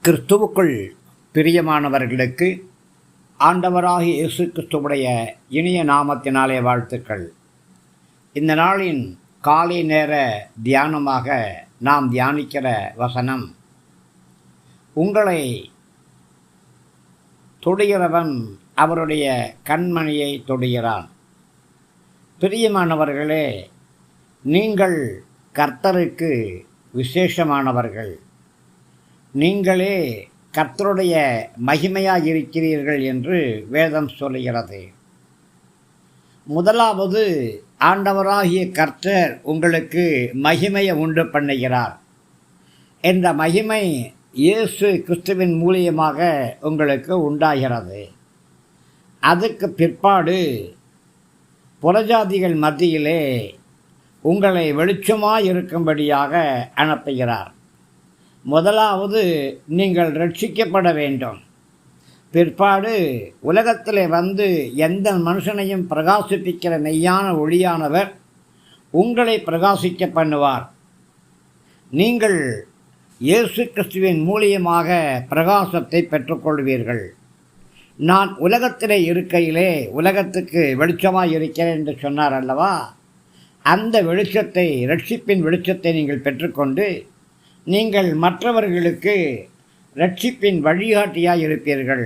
கிறிஸ்துவுக்குள் பிரியமானவர்களுக்கு ஆண்டவராகிய இயேசு கிறிஸ்துவுடைய இனிய நாமத்தினாலே வாழ்த்துக்கள். இந்த நாளின் காலை நேர தியானமாக நாம் தியானிக்கிற வசனம், உங்களை தொடுகிறவன் அவருடைய கண்மணியை தொடுகிறான். பிரியமானவர்களே, நீங்கள் கர்த்தருக்கு விசேஷமானவர்கள். நீங்களே கர்த்தருடைய மகிமையாக இருக்கிறீர்கள் என்று வேதம் சொல்லுகிறது. முதலாவது, ஆண்டவராகிய கர்த்தர் உங்களுக்கு மகிமையை உண்டு பண்ணுகிறார். என்ற மகிமை இயேசு கிறிஸ்துவின் மூலியமாக உங்களுக்கு உண்டாகிறது. அதுக்கு பிற்பாடு புறஜாதிகள் மத்தியிலே உங்களை வெளிச்சமாக இருக்கும்படியாக அனுப்புகிறார். முதலாவது, நீங்கள் ரட்சிக்கப்பட வேண்டும். பிற்பாடு உலகத்தில் வந்து எந்த மனுஷனையும் பிரகாசிப்பிக்கிற மெய்யான ஒளியானவர் உங்களை பிரகாசிக்க பண்ணுவார். நீங்கள் இயேசு கிறிஸ்துவின் மூலியமாக பிரகாசத்தை பெற்றுக்கொள்வீர்கள். நான் உலகத்திலே இருக்கையிலே உலகத்துக்கு வெளிச்சமாக இருக்கிறேன் என்று சொன்னார் அல்லவா? அந்த வெளிச்சத்தை, ரட்சிப்பின் வெளிச்சத்தை நீங்கள் பெற்றுக்கொண்டு நீங்கள் மற்றவர்களுக்கு ரட்சிப்பின் வழிகாட்டியாக இருப்பீர்கள்.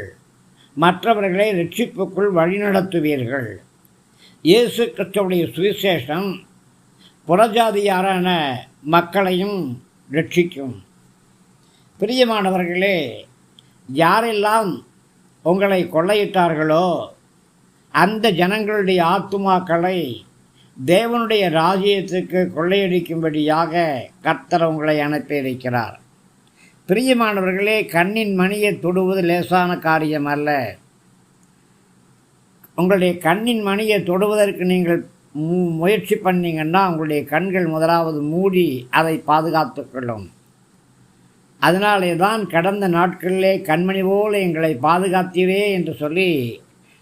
மற்றவர்களை ரட்சிப்புக்குள் வழிநடத்துவீர்கள். இயேசு கிறிஸ்துவுடைய சுவிசேஷம் புறஜாதியாரான மக்களையும் ரட்சிக்கும். பிரியமானவர்களே, யாரெல்லாம் உங்களை கொள்ளையிட்டார்களோ அந்த ஜனங்களுடைய ஆத்துமாக்களை தேவனுடைய ராஜ்யத்துக்கு கொள்ளையடிக்கும்படியாக கர்த்தர் உங்களை அனுப்பியிருக்கிறார். பிரியமானவர்களே, கண்ணின் மணியை தொடுவது லேசான காரியம் அல்ல. உங்களுடைய கண்ணின் மணியை தொடுவதற்கு நீங்கள் முயற்சி பண்ணீங்கன்னா உங்களுடைய கண்கள் முதலாவது மூடி அதை பாதுகாத்து கொள்ளும். அதனாலே தான் கடந்த நாட்களிலே கண்மணி போல எங்களை பாதுகாத்தீரே என்று சொல்லி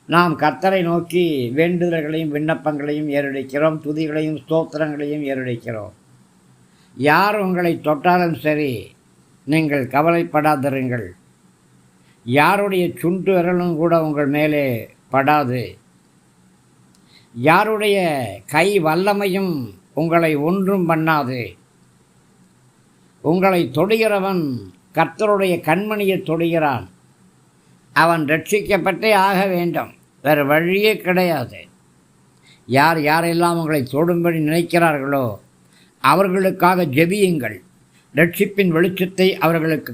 நாம் கர்த்தரை நோக்கி வேண்டுதல்களையும் விண்ணப்பங்களையும் ஏறெடுக்கிறோம், துதிகளையும் ஸ்தோத்திரங்களையும் ஏறெடுக்கிறோம். யார் உங்களை தொட்டாலும் சரி, நீங்கள் கவலைப்படாதிருங்கள். யாருடைய சுண்டு விரலும் கூட உங்கள் மேலே படாது. யாருடைய கை வல்லமையும் உங்களை ஒன்றும் பண்ணாது. உங்களை தொடுகிறவன் கர்த்தருடைய கண்மணியை தொடுகிறான். அவன் ரட்சிக்கப்பட்டே ஆக வேண்டும், வேறு வழியே கிடையாது. யாரெல்லாம் உங்களை தொடும்படி நினைக்கிறார்களோ அவர்களுக்காக ஜெபியுங்கள். ரட்சிப்பின் வெளிச்சத்தை அவர்களுக்கு